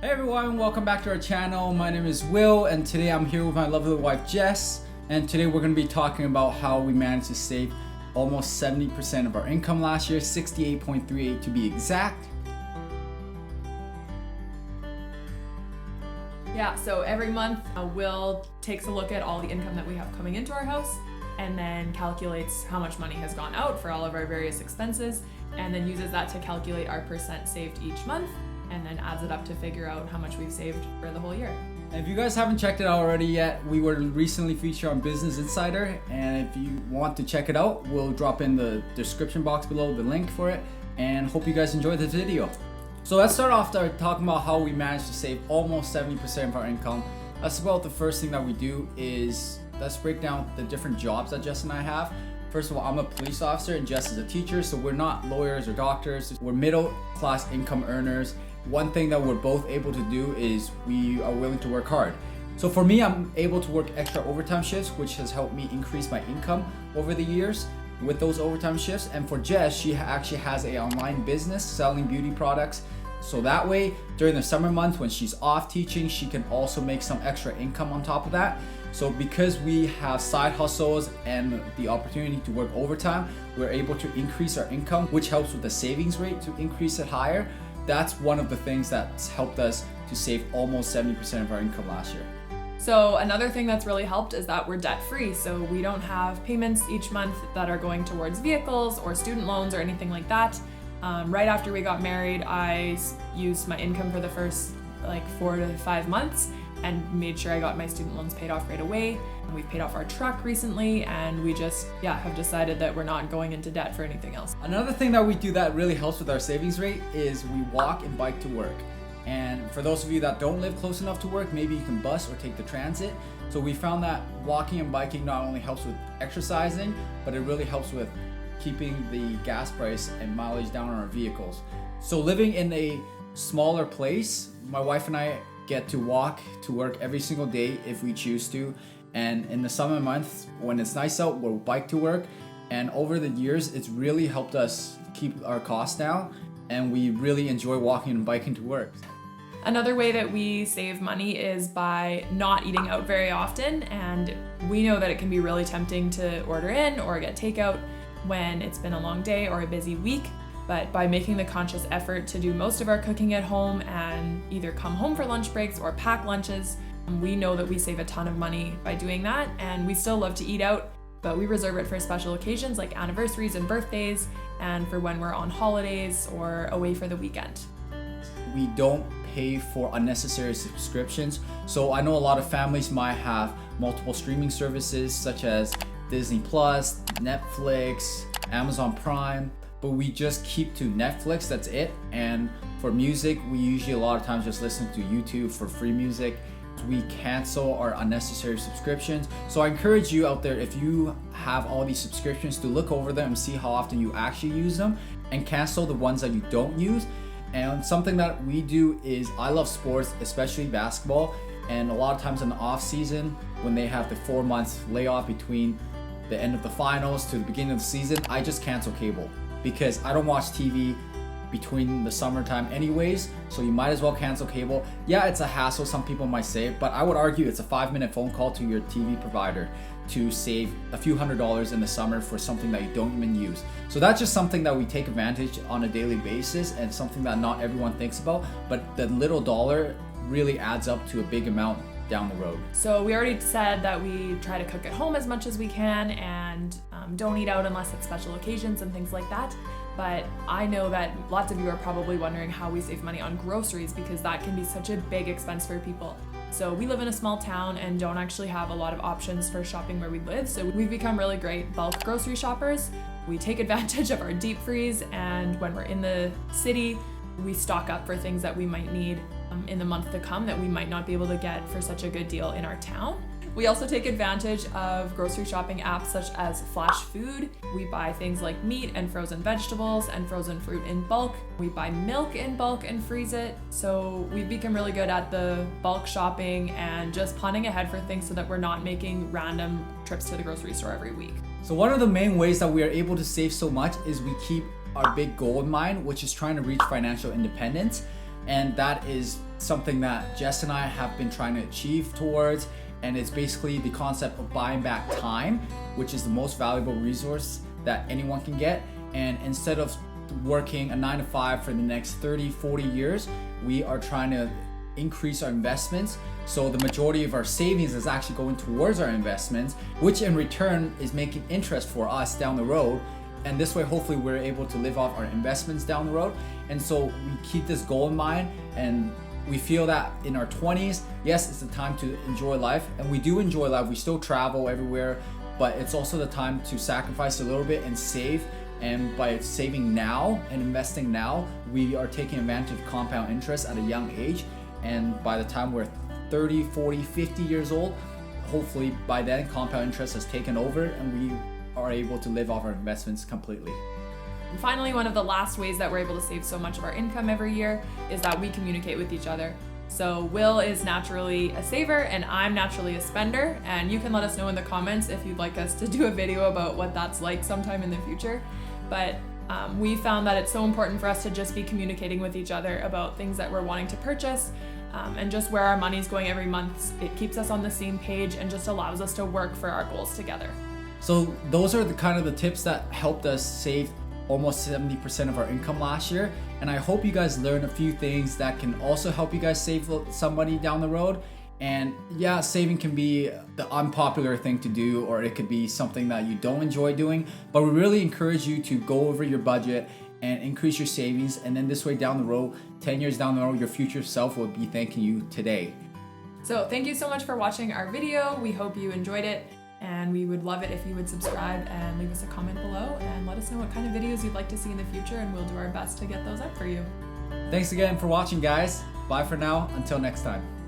Hey everyone, welcome back to our channel. My name is Will and today I'm here with my lovely wife Jess, and today we're going to be talking about how we managed to save almost 70% of our income last year, 68.38 to be exact. Yeah, so every month Will takes a look at all the income that we have coming into our house and then calculates how much money has gone out for all of our various expenses, and then uses that to calculate our percent saved each month, and then adds it up to figure out how much we've saved for the whole year. And if you guys haven't checked it out already yet, we were recently featured on Business Insider, and if you want to check it out, we'll drop in the description box below the link for it, and hope you guys enjoy this video. So let's start off by talking about how we managed to save almost 70% of our income. That's about the first thing that we do is, let's break down the different jobs that Jess and I have. First of all, I'm a police officer and Jess is a teacher, so we're not lawyers or doctors. We're middle class income earners. One thing that we're both able to do is we are willing to work hard. So for me, I'm able to work extra overtime shifts, which has helped me increase my income over the years with those overtime shifts. And for Jess, she actually has an online business selling beauty products. So that way, during the summer months when she's off teaching, she can also make some extra income on top of that. So because we have side hustles and the opportunity to work overtime, we're able to increase our income, which helps with the savings rate to increase it higher. That's one of the things that's helped us to save almost 70% of our income last year. So another thing that's really helped is that we're debt free. So we don't have payments each month that are going towards vehicles or student loans or anything like that. Right after we got married, I used my income for the first 4 to 5 months and made sure I got my student loans paid off right away. We've paid off our truck recently, and we just have decided that we're not going into debt for anything else. Another thing that we do that really helps with our savings rate is we walk and bike to work. And for those of you that don't live close enough to work, maybe you can bus or take the transit. So we found that walking and biking not only helps with exercising, but it really helps with keeping the gas price and mileage down on our vehicles. So living in a smaller place, my wife and I get to walk to work every single day if we choose to. And in the summer months, when it's nice out, we'll bike to work. And over the years, it's really helped us keep our costs down, and we really enjoy walking and biking to work. Another way that we save money is by not eating out very often, and we know that it can be really tempting to order in or get takeout when it's been a long day or a busy week. But by making the conscious effort to do most of our cooking at home and either come home for lunch breaks or pack lunches, we know that we save a ton of money by doing that. And we still love to eat out, but we reserve it for special occasions like anniversaries and birthdays, and for when we're on holidays or away for the weekend. We don't pay for unnecessary subscriptions. So I know a lot of families might have multiple streaming services such as Disney Plus, Netflix, Amazon Prime, but we just keep to Netflix, that's it. And for music, we usually a lot of times just listen to YouTube for free music. We cancel our unnecessary subscriptions. So I encourage you out there, if you have all these subscriptions, to look over them and see how often you actually use them and cancel the ones that you don't use. And something that we do is, I love sports, especially basketball. And a lot of times in the off season, when they have the 4 months layoff between the end of the finals to the beginning of the season, I just cancel cable because I don't watch TV between the summertime anyways, so you might as well cancel cable. Yeah, it's a hassle, some people might say, but I would argue it's a 5-minute phone call to your TV provider to save a few $100s in the summer for something that you don't even use. So that's just something that we take advantage on a daily basis, and something that not everyone thinks about, but the little dollar really adds up to a big amount down the road. So we already said that we try to cook at home as much as we can, and don't eat out unless it's special occasions and things like that. But I know that lots of you are probably wondering how we save money on groceries, because that can be such a big expense for people. So we live in a small town and don't actually have a lot of options for shopping where we live. So we've become really great bulk grocery shoppers. We take advantage of our deep freeze, and when we're in the city, we stock up for things that we might need in the month to come that we might not be able to get for such a good deal in our town. We also take advantage of grocery shopping apps such as Flash Food. We buy things like meat and frozen vegetables and frozen fruit in bulk. We buy milk in bulk and freeze it. So we've become really good at the bulk shopping and just planning ahead for things so that we're not making random trips to the grocery store every week. So one of the main ways that we are able to save so much is we keep our big goal in mind, which is trying to reach financial independence. And that is something that Jess and I have been trying to achieve towards, and it's basically the concept of buying back time, which is the most valuable resource that anyone can get. And instead of working a 9 to 5 for the next 30, 40 years, we are trying to increase our investments. So the majority of our savings is actually going towards our investments, which in return is making interest for us down the road. And this way, hopefully we're able to live off our investments down the road. And so we keep this goal in mind, and we feel that in our 20s, yes, it's the time to enjoy life, and we do enjoy life. We still travel everywhere, but it's also the time to sacrifice a little bit and save. And by saving now and investing now, we are taking advantage of compound interest at a young age. And by the time we're 30, 40, 50 years old, hopefully by then compound interest has taken over and we are able to live off our investments completely. And finally, one of the last ways that we're able to save so much of our income every year is that we communicate with each other. So Will is naturally a saver and I'm naturally a spender, and you can let us know in the comments if you'd like us to do a video about what that's like sometime in the future. But we found that it's so important for us to just be communicating with each other about things that we're wanting to purchase, and just where our money's going every month. It keeps us on the same page and just allows us to work for our goals together. So those are the kind of the tips that helped us save almost 70% of our income last year. And I hope you guys learned a few things that can also help you guys save some money down the road. And yeah, saving can be the unpopular thing to do, or it could be something that you don't enjoy doing, but we really encourage you to go over your budget and increase your savings. And then this way down the road, 10 years down the road, your future self will be thanking you today. So thank you so much for watching our video. We hope you enjoyed it, and we would love it if you would subscribe and leave us a comment below and let us know what kind of videos you'd like to see in the future, and we'll do our best to get those up for you. Thanks again for watching, guys. Bye for now. Until next time.